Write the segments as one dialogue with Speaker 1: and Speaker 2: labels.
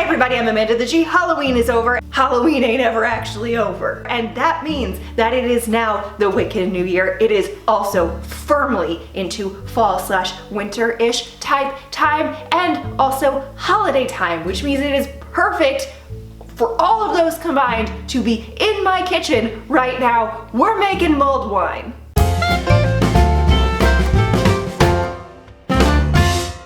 Speaker 1: Hi everybody, I'm Amanda the G. Halloween is over. Halloween ain't ever actually over. And that means that it is now the Wiccan New Year. It is also firmly into fall/winter-ish type time and also holiday time, which means it is perfect for all of those combined to be in my kitchen right now. We're making mulled wine.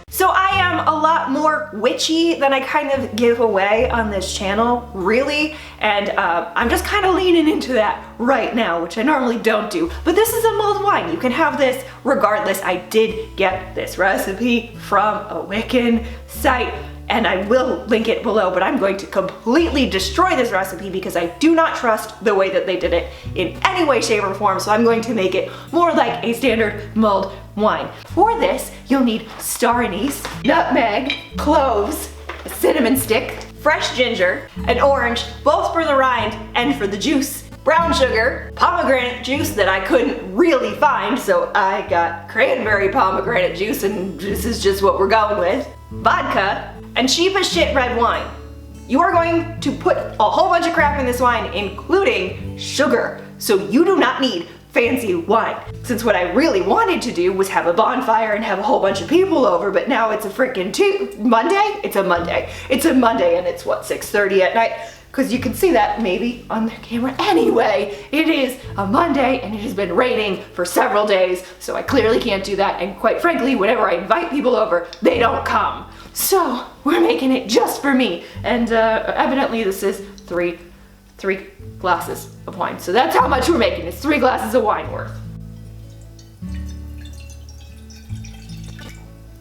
Speaker 1: So I am a lot more witchy than I kind of give away on this channel, really, and I'm just kind of leaning into that right now, which I normally don't do. But this is a mulled wine. You can have this regardless. I did get this recipe from a Wiccan site, and I will link it below, but I'm going to completely destroy this recipe because I do not trust the way that they did it in any way, shape, or form, so I'm going to make it more like a standard mulled wine. For this, you'll need star anise, nutmeg, cloves, a cinnamon stick, fresh ginger, an orange, both for the rind and for the juice, brown sugar, pomegranate juice that I couldn't really find, so I got cranberry pomegranate juice, and this is just what we're going with, vodka, and cheap as shit red wine. You are going to put a whole bunch of crap in this wine, including sugar, so you do not need fancy wine. Since what I really wanted to do was have a bonfire and have a whole bunch of people over, but now it's a freaking Monday? It's a Monday. It's a Monday and it's what, 6:30 at night? Because you can see that maybe on the camera. Anyway, it is a Monday and it has been raining for several days, so I clearly can't do that, and quite frankly, whenever I invite people over, they don't come. So we're making it just for me, and evidently this is three glasses of wine. So that's how much we're making. It's 3 glasses of wine worth.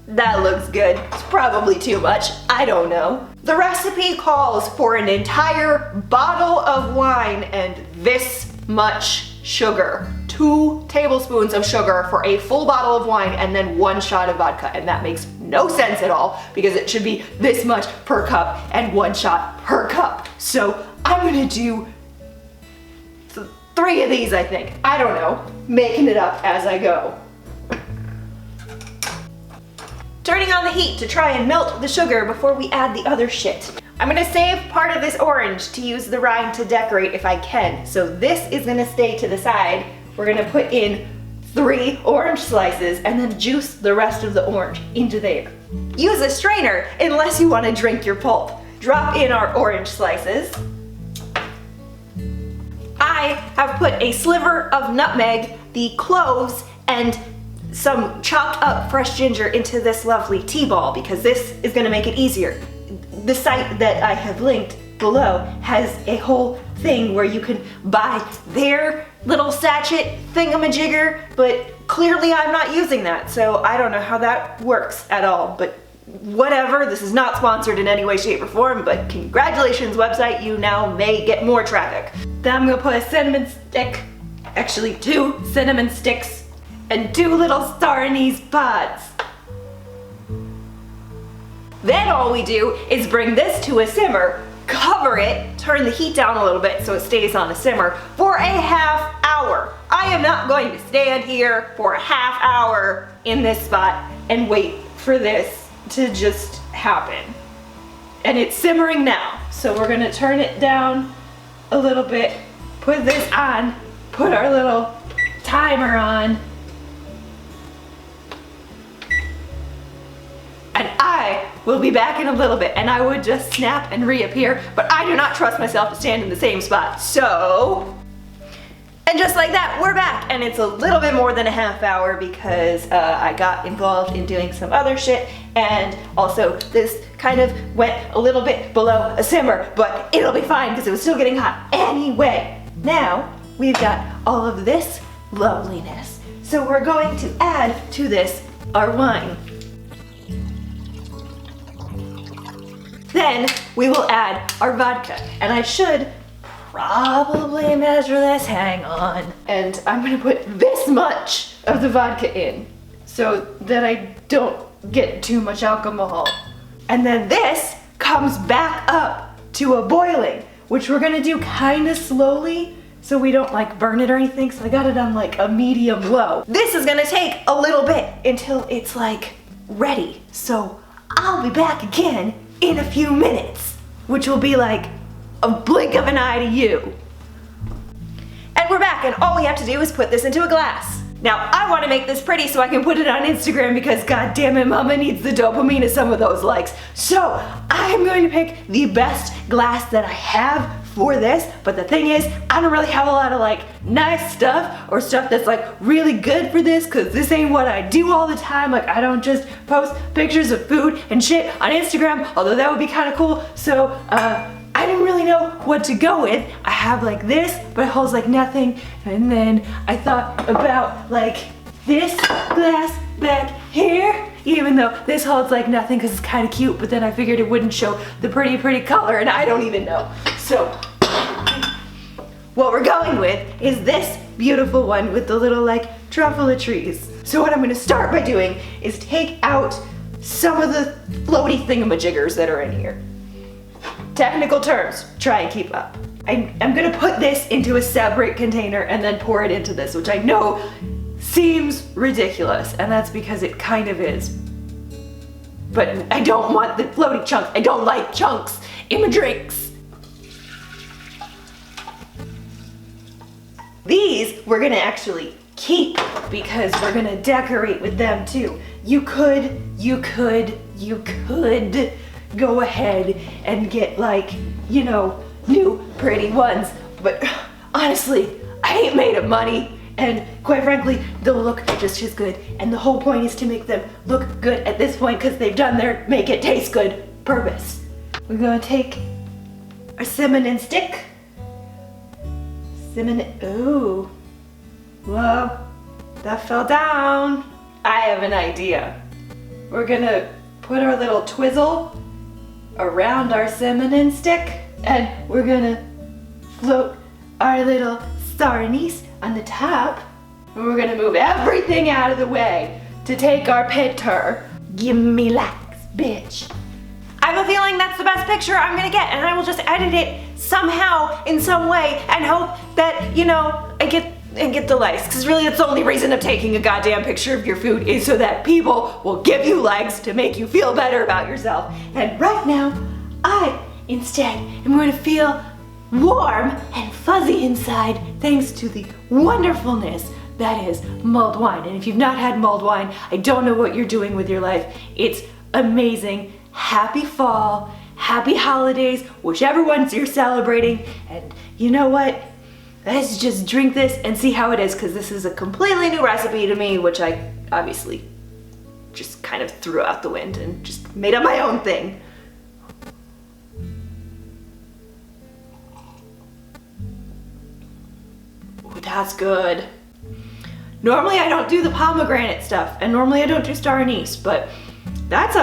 Speaker 1: That looks good. It's probably too much. I don't know. The recipe calls for an entire bottle of wine and this much sugar. 2 tablespoons of sugar for a full bottle of wine and then 1 shot of vodka. And that makes no sense at all because it should be this much per cup and 1 shot per cup. So I'm gonna do 3 of these, I think. I don't know. Making it up as I go. Turning on the heat to try and melt the sugar before we add the other shit. I'm gonna save part of this orange to use the rind to decorate if I can. So this is gonna stay to the side. We're gonna put in 3 orange slices and then juice the rest of the orange into there. Use a strainer unless you wanna drink your pulp. Drop in our orange slices. I have put a sliver of nutmeg, the cloves, and some chopped up fresh ginger into this lovely tea ball because this is gonna make it easier. The site that I have linked below has a whole thing where you can buy their little sachet thingamajigger, but clearly I'm not using that, so I don't know how that works at all, but whatever. This is not sponsored in any way, shape, or form, but congratulations website, you now may get more traffic. Then I'm gonna put a cinnamon stick, actually 2 cinnamon sticks, and 2 little star anise pods. Then all we do is bring this to a simmer, cover it, turn the heat down a little bit so it stays on a simmer for a half hour. I am not going to stand here for a half hour in this spot and wait for this to just happen. And it's simmering now, so we're gonna turn it down a little bit, put this on, put our little timer on, and I will be back in a little bit, and I would just snap and reappear, but I do not trust myself to stand in the same spot, so... And just like that, we're back, and it's a little bit more than a half hour because I got involved in doing some other shit, and also this kind of went a little bit below a simmer, but it'll be fine because it was still getting hot anyway. Now, we've got all of this loveliness, so we're going to add to this our wine. Then we will add our vodka, and I should probably measure this, hang on. And I'm gonna put this much of the vodka in so that I don't get too much alcohol. And then this comes back up to a boiling, which we're gonna do kind of slowly so we don't like burn it or anything. So I got it on like a medium low. This is gonna take a little bit until it's like ready. So I'll be back again in a few minutes. which will be like a blink of an eye to you. And we're back, and all we have to do is put this into a glass. Now, I want to make this pretty so I can put it on Instagram because god damn it, mama needs the dopamine of some of those likes. So, I'm going to pick the best glass that I have for this, but the thing is, I don't really have a lot of like nice stuff or stuff that's like really good for this because this ain't what I do all the time. Like, I don't just post pictures of food and shit on Instagram, although that would be kind of cool. So, I didn't really know what to go with. I have like this, but it holds like nothing. And then I thought about like this glass back here, even though this holds like nothing because it's kind of cute, but then I figured it wouldn't show the pretty color, and I don't even know. So what we're going with is this beautiful one with the little like truffle trees. So what I'm gonna start by doing is take out some of the floaty thingamajiggers that are in here. Technical terms, try and keep up. I'm gonna put this into a separate container and then pour it into this, which I know seems ridiculous, and that's because it kind of is. But I don't want the floaty chunks. I don't like chunks in my drinks. These we're gonna actually keep because we're gonna decorate with them too. You could go ahead and get like, you know, new pretty ones, but honestly, I ain't made of money, and quite frankly, they'll look just as good, and the whole point is to make them look good at this point because they've done their make it taste good purpose. We're gonna take our cinnamon stick. Ooh, whoa, that fell down. I have an idea. We're gonna put our little twizzle around our cinnamon stick, and we're gonna float our little star anise on the top, and we're gonna move everything out of the way to take our picture. Give me likes, bitch. I have a feeling that's the best picture I'm gonna get, and I will just edit it somehow in some way and hope that, you know, I get the likes, because really that's the only reason of taking a goddamn picture of your food is so that people will give you likes to make you feel better about yourself. And right now, I instead am going to feel warm and fuzzy inside thanks to the wonderfulness that is mulled wine. And if you've not had mulled wine, I don't know what you're doing with your life. It's amazing. Happy fall, happy holidays, whichever ones you're celebrating. And you know what? Let's just drink this and see how it is, because this is a completely new recipe to me, which I obviously just kind of threw out the wind and just made up my own thing. Ooh, that's good. Normally I don't do the pomegranate stuff, and normally I don't do star anise, but that's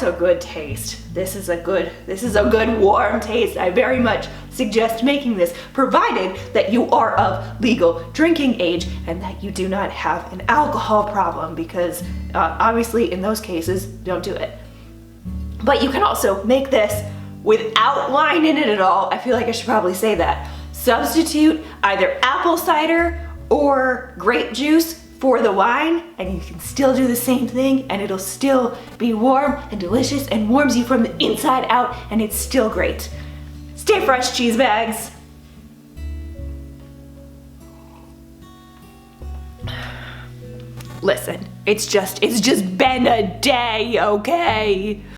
Speaker 1: a good taste. This is a good warm taste. I very much suggest making this, provided that you are of legal drinking age and that you do not have an alcohol problem, because obviously in those cases, don't do it. But you can also make this without wine in it at all. I feel like I should probably say that. Substitute either apple cider or grape juice for the wine, and you can still do the same thing, and it'll still be warm and delicious and warms you from the inside out, and it's still great. Stay fresh, cheese bags. Listen, it's just been a day, okay?